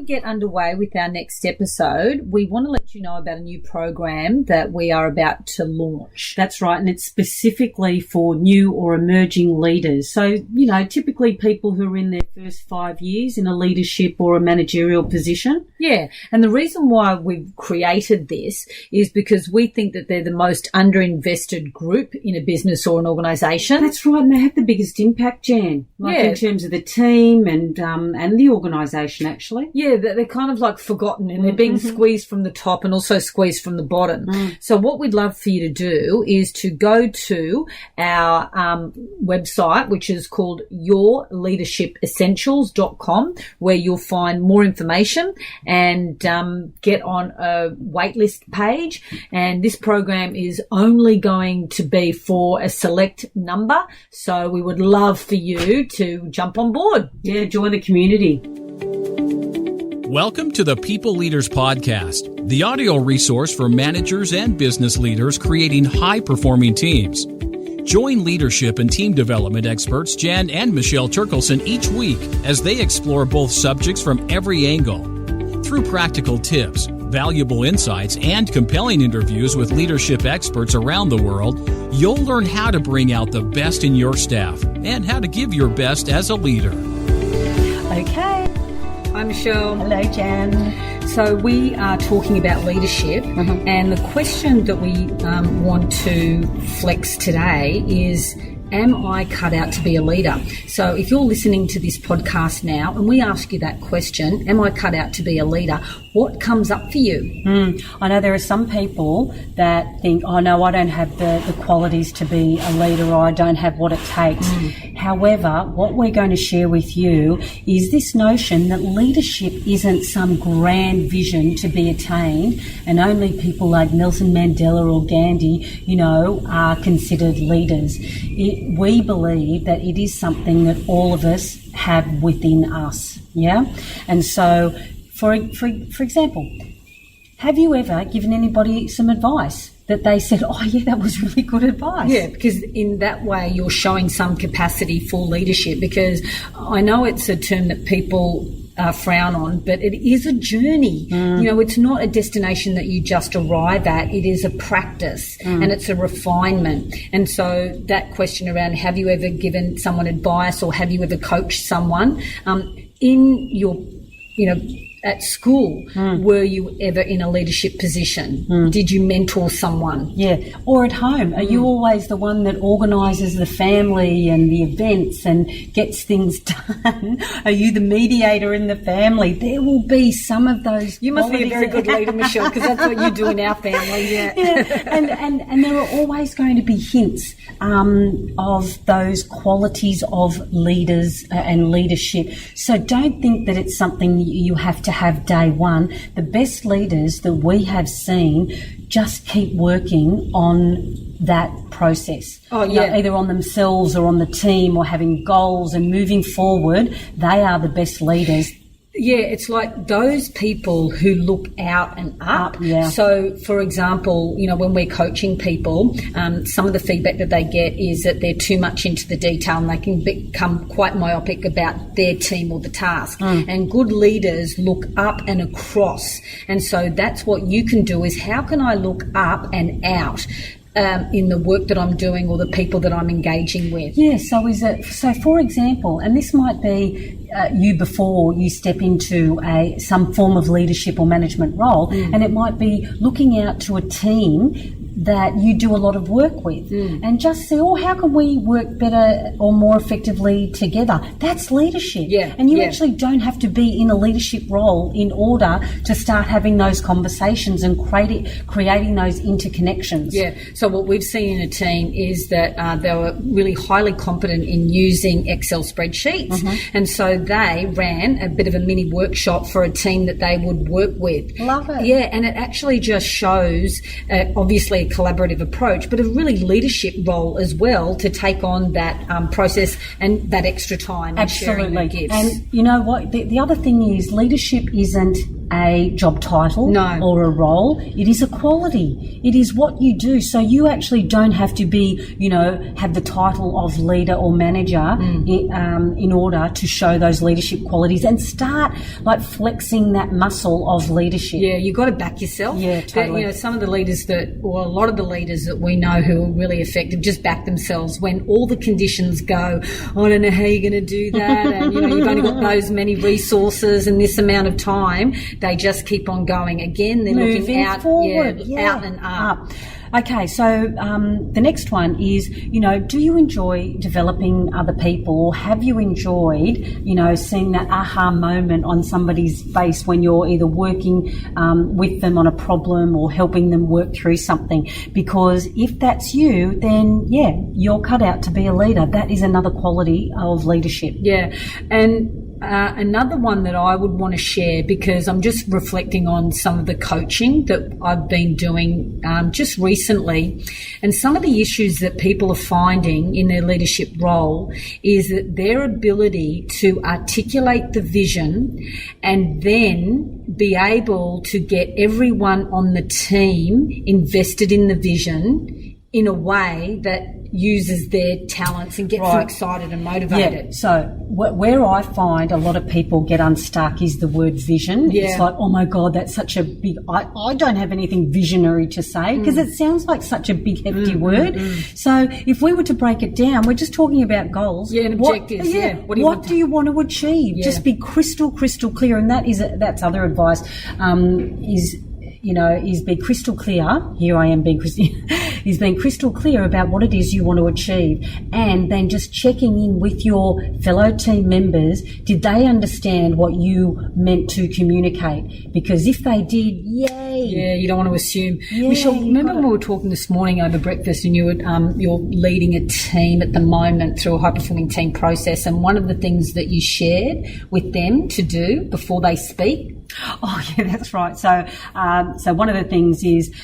we get underway with our next episode, we want to let you know about a new program that we are about to launch. That's right, and it's specifically for new or emerging leaders. So, typically people who are in their first 5 years in a leadership or a managerial position. Yeah, and the reason why we've created this is because we think that they're the most underinvested group in a business or an organisation. That's right, and they have the biggest impact, Jan, in terms of the team and the organisation, actually. Yeah, they're kind of like forgotten, and they're being squeezed from the top and also squeezed from the bottom. So what we'd love for you to do is to go to our website, which is called yourleadershipessentials.com, where you'll find more information and get on a waitlist page. And this program is only going to be for a select number. So we would love for you to jump on board. Yeah, join the community. Welcome to the People Leaders Podcast, the audio resource for managers and business leaders creating high-performing teams. Join leadership and team development experts Jan and Michelle Turkelson each week as they explore both subjects from every angle. Through practical tips, valuable insights, and compelling interviews with leadership experts around the world, you'll learn how to bring out the best in your staff and how to give your best as a leader. Okay. Hi, Michelle. Hello, Jan. So we are talking about leadership, and the question that we want to flex today is, am I cut out to be a leader? So if you're listening to this podcast now and we ask you that question, am I cut out to be a leader? What comes up for you? I know there are some people that think, oh no, I don't have the qualities to be a leader, or I don't have what it takes. However, what we're going to share with you is this notion that leadership isn't some grand vision to be attained, and only people like Nelson Mandela or Gandhi, are considered leaders. We believe that it is something that all of us have within us, yeah? And so, for example, have you ever given anybody some advice that they said, oh, yeah, that was really good advice? Yeah, because in that way you're showing some capacity for leadership, because I know it's a term that people frown on, but it is a journey. It's not a destination that you just arrive at. It is a practice and it's a refinement. And so that question around, have you ever given someone advice, or have you ever coached someone in your, at school, were you ever in a leadership position? Did you mentor someone? Yeah. Or at home, are you always the one that organises the family and the events and gets things done? Are you the mediator in the family? There will be some of those. You must be a very good leader, Michelle, because that's what you do in our family. Yeah. And there are always going to be hints of those qualities of leaders and leadership. So don't think that it's something you have to have day one. The best leaders that we have seen just keep working on that process. Oh, yeah. Either on themselves or on the team, or having goals and moving forward. They are the best leaders. Yeah, it's like those people who look out and up. Yeah. So, for example, when we're coaching people, some of the feedback that they get is that they're too much into the detail and they can become quite myopic about their team or the task. And good leaders look up and across. And so that's what you can do, is how can I look up and out in the work that I'm doing or the people that I'm engaging with? Yeah, so for example, and this might be you before you step into some form of leadership or management role, and it might be looking out to a team that you do a lot of work with and just say, how can we work better or more effectively together? That's leadership. Yeah. And you actually don't have to be in a leadership role in order to start having those conversations and creating those interconnections. Yeah. So what we've seen in a team is that they were really highly competent in using Excel spreadsheets. And so they ran a bit of a mini workshop for a team that they would work with. Love it. Yeah, and it actually just shows, obviously, a collaborative approach, but a really leadership role as well to take on that process and that extra time. Absolutely. And sharing the gifts. And you know what? The other thing is, leadership isn't a job title or a role. It is a quality. It is what you do. So you actually don't have to be, have the title of leader or manager in order to show those leadership qualities and start like flexing that muscle of leadership. Yeah, you've got to back yourself. Yeah, totally. Some of the leaders or a lot of the leaders that we know who are really effective just back themselves when all the conditions go, I don't know how you're going to do that, and you've only got those many resources and this amount of time. They just keep on going. Again, they're moving looking out forward, out and up. Okay, so the next one is, do you enjoy developing other people, or have you enjoyed, seeing that aha moment on somebody's face when you're either working with them on a problem or helping them work through something? Because if that's you, then, you're cut out to be a leader. That is another quality of leadership. Yeah, and another one that I would want to share, because I'm just reflecting on some of the coaching that I've been doing just recently, and some of the issues that people are finding in their leadership role is that their ability to articulate the vision and then be able to get everyone on the team invested in the vision in a way that uses their talents and gets them excited and motivated. Yeah. So where I find a lot of people get unstuck is the word vision. Yeah. It's like, oh my God, that's such a big, I don't have anything visionary to say, because it sounds like such a big, hefty word. So if we were to break it down, we're just talking about goals. Yeah, and objectives. What do you want to achieve? Yeah. Just be crystal clear. And that's other advice, is be crystal clear. Here I am being is being crystal clear about what it is you want to achieve, and then just checking in with your fellow team members. Did they understand what you meant to communicate? Because if they did, yay. Yeah, you don't want to assume. Michelle, remember when we were talking this morning over breakfast, and you're leading a team at the moment through a high-performing team process, and one of the things that you shared with them to do before they speak? Oh, yeah, that's right. So one of the things is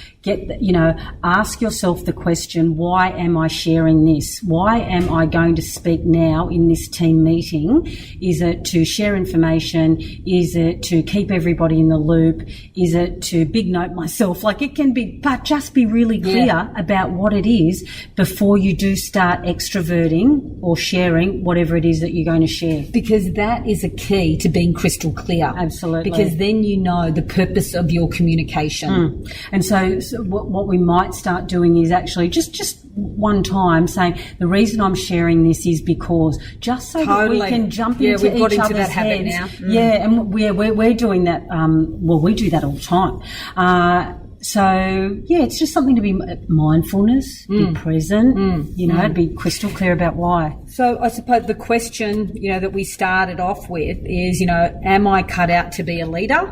ask yourself the question, why am I sharing this? Why am I going to speak now in this team meeting? Is it to share information? Is it to keep everybody in the loop? Is it to big note myself? Like it can be, but just be really clear about what it is before you do start extroverting or sharing whatever it is that you're going to share. Because that is a key to being crystal clear. Absolutely. Because then you know the purpose of your communication. And so what we might start doing is actually just one time saying, the reason I'm sharing this is because, just so that we can jump into we've got each into other's that habit heads. now. Yeah, and we're doing that. We do that all the time. So, it's just something to be mindfulness, be present, be crystal clear about why. So I suppose the question, that we started off with is, am I cut out to be a leader?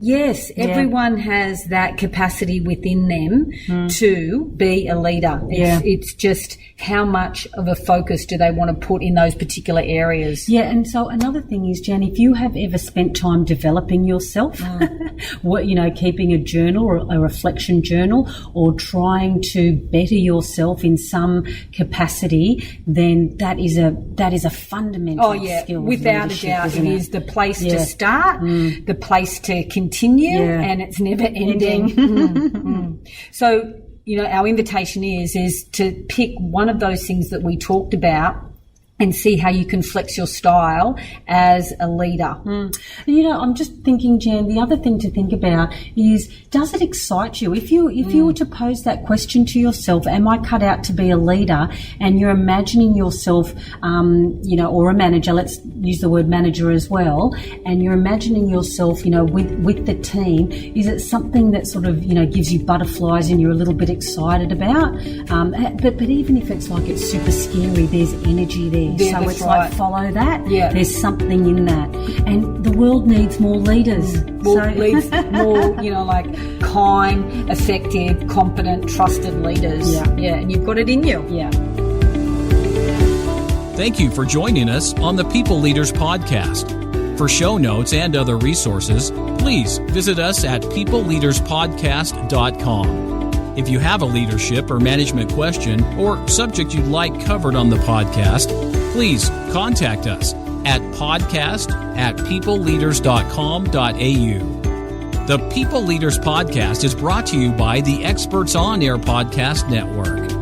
Yes, everyone has that capacity within them to be a leader. It's just how much of a focus do they want to put in those particular areas. Yeah, and so another thing is, Jan, if you have ever spent time developing yourself, keeping a journal or a reflection journal, or trying to better yourself in some capacity, then that is a fundamental skill. Without a doubt, it is the place to start, the place to continue, and it's never ending. So, our invitation is to pick one of those things that we talked about and see how you can flex your style as a leader. I'm just thinking, Jan, the other thing to think about is, does it excite you? If you were to pose that question to yourself, am I cut out to be a leader? And you're imagining yourself, or a manager, let's use the word manager as well, and you're imagining yourself, with the team, is it something that sort of, gives you butterflies and you're a little bit excited about? But even if it's like it's super scary, there's energy there. Yeah, so it's like, follow that. Yeah. There's something in that. And the world needs more leaders. Needs more, kind, effective, competent, trusted leaders. Yeah, and you've got it in you. Yeah. Thank you for joining us on the People Leaders Podcast. For show notes and other resources, please visit us at peopleleaderspodcast.com. If you have a leadership or management question or subject you'd like covered on the podcast, please contact us at podcast@peopleleaders.com.au. The People Leaders Podcast is brought to you by the Experts On Air Podcast Network.